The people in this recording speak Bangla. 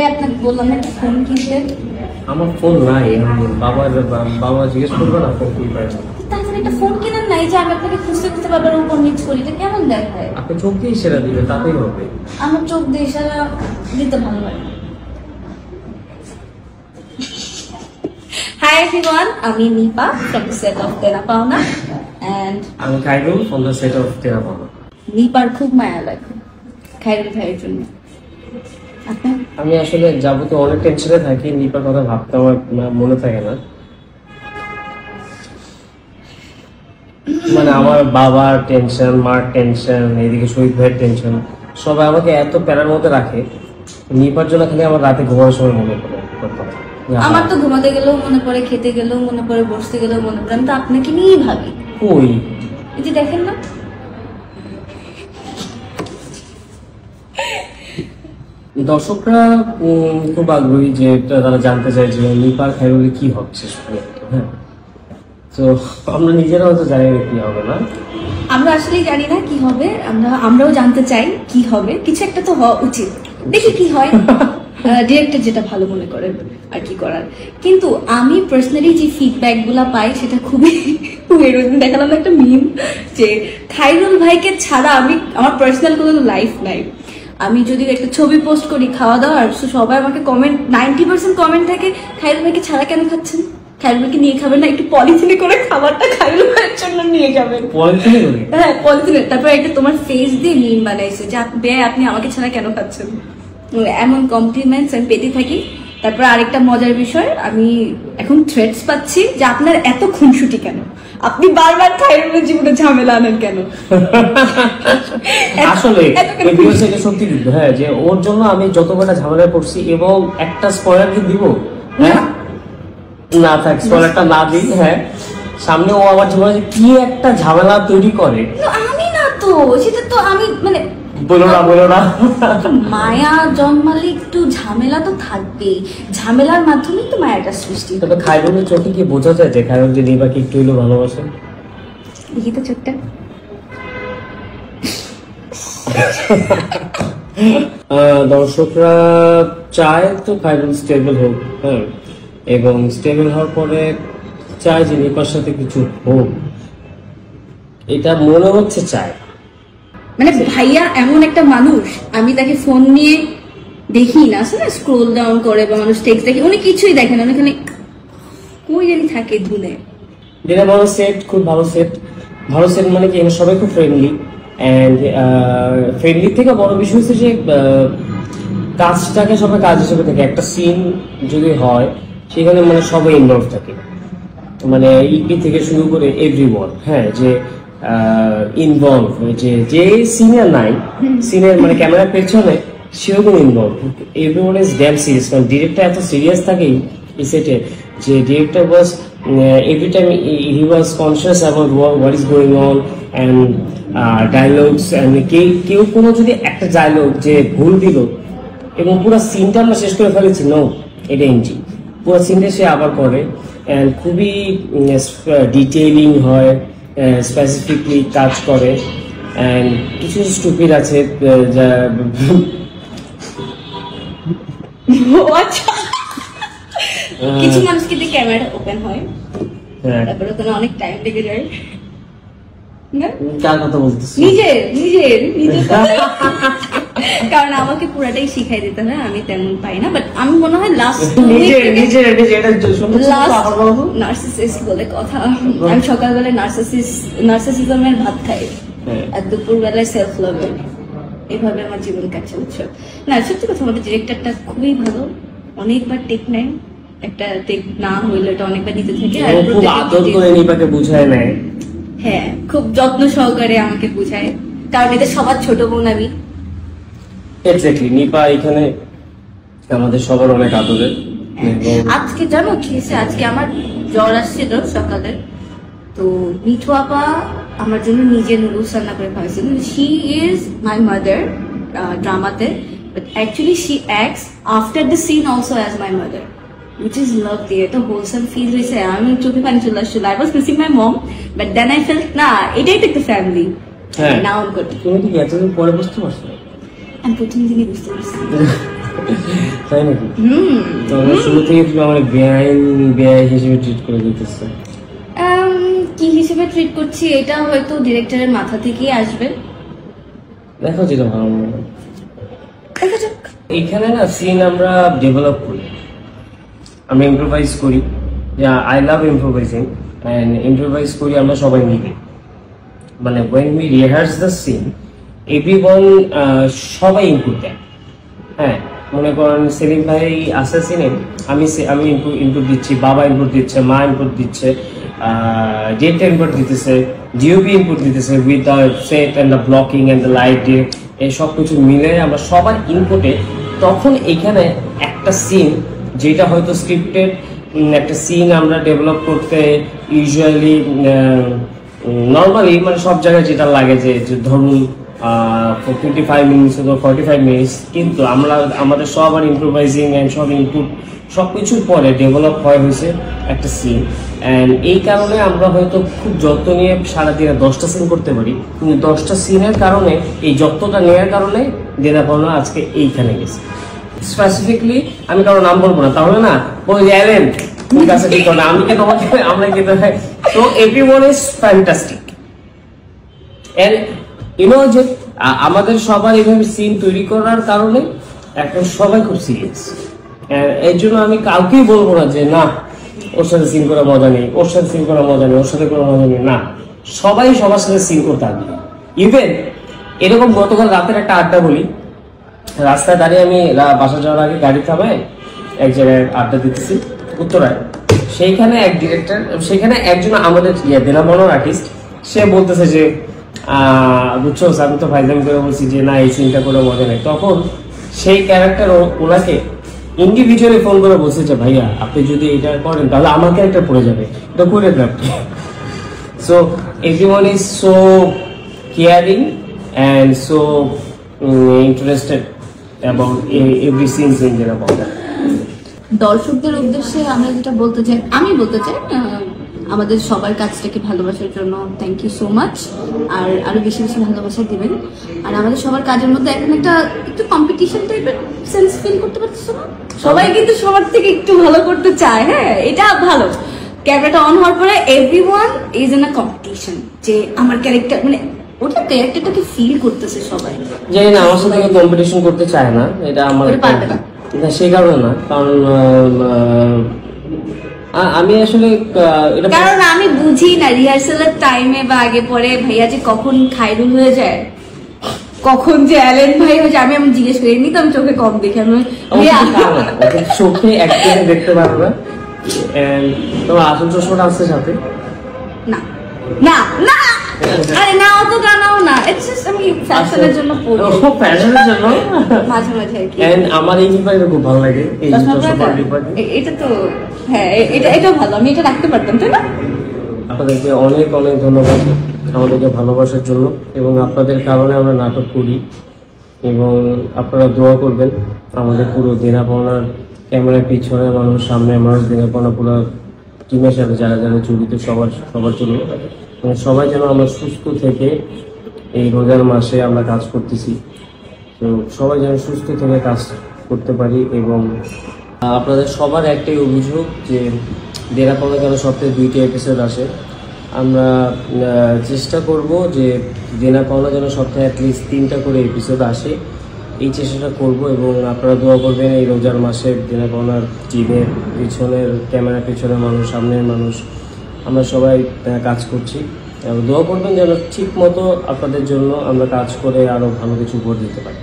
আপনাকে বললাম একটা ফোন কিনতে। আমার ফোন নাই, বাবা জিজ্ঞেস করবে না ফোন কি পাই। তাহলে একটা ফোন কিনেন না, এই যে আমি আপনাকে খুঁজতে খুঁজতে বাবার উপর নিচ করি, এটা কেমন দেখায়? আপনি চোখ দিয়ে ইশারা দিবে তাতেই হবে। আমার চোখ দিয়ে ইশারা দিতে ভালো লাগে। Hi everyone, আমি Nipa from the set of Tera Pauna and আমি Khairul from the set of Tera Pauna। নিপার খুব মায়া লাগে খাইরুল ভাইয়ের জন্য। আমি আসলে যাবতীয় অনেক টেনশনে থাকি, নিপার কথা ভাবতে আমার মনে থাকে না। মানে আমার বাবার টেনশন, মার টেনশন, এদিকে শহীদ ভাইয়ের টেনশন, সবাই আমাকে এত প্যারার মধ্যে রাখে। নিপার জন্য খালি আমার রাতে ঘুমানোর সময় মনে পড়ে। আমার তো ঘুমাতে গেলেও মনে পড়ে, খেতে গেলেও মনে পড়ে, বসতে গেলেও মনে পড়ে। আমি তো আপনাকে নিয়েই ভাবি। কই এই যে দেখেন না, দর্শকরা খুব আগ্রহী যে তারা জানতে চায় যে নিপার খাইরুলে কি হচ্ছে। হ্যাঁ, তো আমরা নিজেরা হয়তো জানি না কি হবে না, আমরা আসলেই জানি না কি হবে। আমরাও জানতে চাই কি হবে, কিছু একটা তো হওয়া উচিত, দেখি কি হয়। ডিরেক্টর যেটা ভালো মনে করেন আর কি করার। কিন্তু আমি পার্সোনালি যে ফিডব্যাক গুলা পাই সেটা খুবই দেখালাম একটা মিম যে খাইরুল ভাইকে ছাড়া আমার পার্সোনাল কোনো লাইফ নাই। আমি যদি একটা ছবি পোস্ট করি খাওয়া দাওয়ার, সবাই আমাকে কমেন্ট 90% কমেন্ট থাকে খাইরুল ভাইকে ছাড়া কেন খাচ্ছেন, খাইরুল ভাইকে নিয়ে খাবেন না, একটু পলিথিনে করে খাবারটা খাইরুল ভাইয়ের জন্য নিয়ে যাবেন। হ্যাঁ, পলিথিনে। তারপর একটা তোমার ফেস দিয়ে মিম বানাইছে যে আপনি আমাকে ছাড়া কেন খাচ্ছেন। এমন কমপ্লিমেন্টস আমি পেতে থাকি। তারপর আরেকটা মজার বিষয়, আমি এখন থ্রেটস পাচ্ছি যে আপনার এত খুনসুটি কেন, আপনি বারবার খাইরুলের জীবনে ঝামেলা আনেন কেন। আসলে সত্যি কিন্তু হ্যাঁ, যে ওর জন্য আমি যতটা ঝামেলা করছি, এবং একটা স্পয়লার কি দিব, হ্যাঁ না থাক স্পয়লারটা না দিই। হ্যাঁ, সামনে ও আমার জীবনে কি একটা ঝামেলা তৈরি করে। আমি না তো, সেটা তো আমি মানে বলো না মায়া জন্মালে একটু ঝামেলা তো থাকবেই, ঝামেলার মাধ্যমে তো মায়াটা সৃষ্টি। তবে খাইরুলের চোখে কি বোঝা যায় যে খাইরুল যে নিপাকে একটু হইলেও ভালোবাসে? দেখি তো চোখটা। দর্শকরা চায় তো খাইরুল স্টেবল হোক, হ্যাঁ, এবং স্টেবল হওয়ার পরে চায় যে নিপার সাথে কিছু হোক, এটা মনে হচ্ছে চায়। মানে ভাইয়া এমন একটা মানুষ, আমি তাকে ফোন নিয়ে দেখি না, আসলে স্ক্রোল ডাউন করে বা মানুষ টেক্সট দেখে, উনি কিছুই দেখেন না, ওখানে কই জানি থাকে ধুনে। যেটা ভালো সেট, খুব ভালো সেট। ভালো সেট মানে কি, সবাই খুব ফ্রেন্ডলি, অ্যান্ড ফ্রেন্ডলি থেকে বড় বিষয় হচ্ছে যে কাজটাকে সবাই কাজ হিসেবে থাকে। একটা সিন যদি হয় সেখানে মানে সবাই ইনভলভ থাকে, মানে ইপি থেকে শুরু করে এভরিওয়ান, হ্যাঁ, যে ইনভলভ, যে সিনিয়র নাই সিনিয়র মানে ক্যামেরার পেছনে সেরকম involve. Everyone is damn serious, কারণ ডিরেক্টর এত সিরিয়াস থাকে এই সেটে যে director was every time he was conscious about what is going on and dialogues, and কেউ কোনো যদি একটা ডায়লগ যে ভুল দিল এবং পুরো সিনটা আমরা শেষ করে ফেলেছি, নো এটা এনজি, পুরো সিনটা সে আবার করে, অ্যান্ড খুবই ডিটেইলিং হয়, স্পেসিফিকলি কাজ করে। অ্যান্ড কিছু স্টুপিড আছে যা কিছু মানুষ কিন্তু ক্যামেরা ওপেন হয়, তারপরে ওখানে অনেক টাইম লেগে যায়। কার কথা বলছিস? নিজের কারণ আমাকে পুরাটাই শিখাই দিতে হয়, আমি তেমন পাই না। বাট আমি মনে হয় লাস্ট নার্সিসিস্ট বলে কথা, আমি সকালবেলায় নার্সিসিজমের ভাত খাই, আর দুপুর বেলায় সেলফ লাভের। এভাবে আমার জীবন কাটছে, বুঝছো? না সত্যি কথা, আমাদের ডিরেক্টরটা খুবই ভালো, অনেকবার টেক নেয়, একটা টেক না হইলে এটা অনেকবার নিতে থাকে, আর খুব আদর করে নিপাকে বুঝায় নেয়। হ্যাঁ, খুব যত্ন সহকারে আমাকে বুঝায়, কারণ এদের সবার ছোট বোন আমি। এক্স্যাক্টলি, নিপা এখানে আমাদের সবার অনেক আদরের। আজকে জানো কি হয়েছে, আজকে আমার জ্বর আসছিল সকালে, তো মিঠু আপা আমার জন্য নিজে নুডলস রান্না করে খাওয়াইছিল। শি ইজ মাই মাদার ড্রামাতে, but actually she acts after the scene also as my mother, which is lovely. এটা wholesome feel হয়েছে, আমি চোখে পানি চলে আসছিল। I was missing my mom, but then I felt না, এটাই তো একটা ফ্যামিলি। হ্যাঁ, নাও গুড। তুমি কি এতদিন পরে বুঝতে পারছো? আমি প্রথম দিনই বুঝতে পারছি। তাই নাকি? তো শুরু থেকে তুমি আমার বেআই হিসেবে ট্রিট করে দিতেছো। কি হিসেবে ট্রিট করছি এটা হয়তো ডিরেক্টরের মাথা থেকেই আসবে, দেখো যেটা ভালো মনে হয়। দেখা যাক। এখানে না সিন আমরা ডেভেলপ করি, আমরা ইম্প্রোভাইজ করি। আই লাভ ইম্প্রোভাইজিং অ্যান্ড ইম্প্রোভাইজ করি আমরা সবাই মিলে। মানে when we rehearse the scene, everyone সবাই ইনপুট দেয়। হ্যাঁ, মনে করেন সেলিম ভাই আসে সিনে, আমি ইনপুট দিচ্ছি, বাবা ইনপুট দিচ্ছে, মা ইনপুট দিচ্ছে, ডিরেক্টর ইনপুট দিতেছে, ডিওপি ইনপুট দিতেছে with the set and the blocking and the light, এই সব কিছু মিলে আমরা সবার ইনপুটে তখন এখানে একটা সিন যেটা হয়তো স্ক্রিপ্টেড একটা সিন আমরা ডেভেলপ করতে ইউজুয়ালি নর্মালি মানে সব জায়গায় যেটা লাগে যে ধরুন 25 মিনিটস অথবা 45 মিনিটস, কিন্তু আমরা আমাদের সবার ইম্প্রোভাইজিং অ্যান্ড সব ইনপুট সব কিছুর পরে ডেভেলপ হয়েছে একটা সিন। অ্যান্ড এই কারণে আমরা হয়তো খুব যত্ন নিয়ে সারাদিনে 10টা সিন করতে পারি, কিন্তু 10টা সিনের কারণে এই যত্নটা নেওয়ার কারণে দেনাপাওনা আজকে এইখানে গেছে। স্পেসিফিকলি আমি কারো নাম বলবো না, তাহলে না বলে যাবেন ঠিক আছে ঠিক না, আমি তোমাকে আমরা কিন্তু তো everyone is fantastic. And you know যে আমাদের সবার এইভাবে সিন তৈরি করার কারণে এখন সবাই খুব সিরিয়াস। এর জন্য আমি কাউকেই বলবো না যে না ওর সাথে সিন করা মজা নেই, ওর সাথে সিন করা মজা নেই, ওর সাথে করা মজা নেই, না, সবাই সবার সাথে সিন করতে আসবে। ইভেন এরকম গতকাল রাতের একটা আড্ডা বলি, রাস্তায় দাঁড়িয়ে আমি বাসা যাওয়ার আগে গাড়ি থামায় এক জায়গায় আড্ডা দিতেছি উত্তরায়, সেইখানে এক ডিরেক্টর, সেখানে একজন আমাদের দেনাপাওনার আর্টিস্ট, সে বলতেছে যে বুঝছো আমি তো ফাইজলামি করে বলছি যে না এই সিনটা করে মজা নেই। তখন সেই ক্যারেক্টার ওনাকে ইন্ডিভিজুয়ালি ফোন করে বলছে যে ভাইয়া আপনি যদি এটা করেন তাহলে আমার ক্যারেক্টার পড়ে যাবে, এটা করে দেন। So everyone is so caring and so interested about every scenes in Denapaona. দর্শকদের উদ্দেশ্যে আমরা যেটা বলতে চাই, আমি বলতে চাই আমাদের সবার কাজটাকে ভালোবাসার জন্য থ্যাংক ইউ সো মাচ, আর আরো বেশি বেশি ভালোবাসা দিবেন। আর আমাদের সবার কাজের মধ্যে এখন একটা একটু কম্পিটিশন টাইপের সেন্স ফিল করতে পারতেছো না? সবাই কিন্তু সবার থেকে একটু ভালো করতে চায়। হ্যাঁ, এটা ভালো। ক্যামেরাটা অন হওয়ার পরে everyone is in a competition, যে আমার ক্যারেক্টার মানে ওটা ক্যারেক্টারটাকে ফিল করতেছে সবাই। জানি না আমার সাথে কম্পিটিশন করতে চায় না, এটা আমার সেই কারণে না, কারণ আমি আসলে কারণ আমি বুঝি না রিহার্সালের টাইমে বা আগে পরে ভাইয়া যে কখন খাইরুল হয়ে যায়, কখন যে অ্যালেন ভাই হয়ে যায়, আমি জিজ্ঞেস করি। এমনি তো আমি চোখে কম দেখি, আমি চোখে একদিনে দেখতে পারবো না। তোমার আসল চশমাটা আসছে সাথে? না না না, আরে না অতটা নাও না, ইটস জাস্ট আমি ফ্যাশনের জন্য পরি। ও ফ্যাশনের জন্য মাঝে মাঝে আর কি। এন্ড আমার এই ব্যাপারটা খুব ভালো লাগে, এই চশমা এটা তো হ্যাঁ, এটা ভালো, আমি এটা রাখতে পারতাম, তাই না? আপনাদেরকে অনেক অনেক ধন্যবাদ আমাদেরকে ভালোবাসার জন্য, এবং আপনাদের কারণে আমরা নাটক করি, এবং আপনারা দোয়া করবেন আমাদের পুরো দেনাপাওনার ক্যামেরার পিছনে মানুষ, সামনে মানুষ, দেনাপাওনা পুরো টিমের সাথে যারা যারা জড়িত সবার জন্য, সবাই যেন আমরা সুস্থ থেকে এই রোজার মাসে আমরা কাজ করতেছি, তো সবাই যেন সুস্থ থেকে কাজ করতে পারি। এবং আপনাদের সবার একটাই অভিযোগ যে দেনাপাওনা কেন সপ্তাহে 2টি এপিসোড আসে, আমরা চেষ্টা করব যে দেনাপাওনা যেন সপ্তাহে অ্যাটলিস্ট 3টা করে এপিসোড আসে, এই চেষ্টাটা করব। এবং আপনারা দোয়া করবেন এই রোজার মাসে দেনাপাওনার টিমের পিছনের ক্যামেরার পিছনের মানুষ, সামনের মানুষ, আমরা সবাই কাজ করছি, দোয়া করবেন যেন ঠিক মতো আপনাদের জন্য আমরা কাজ করে আরো ভালো কিছু উপহার দিতে পারি।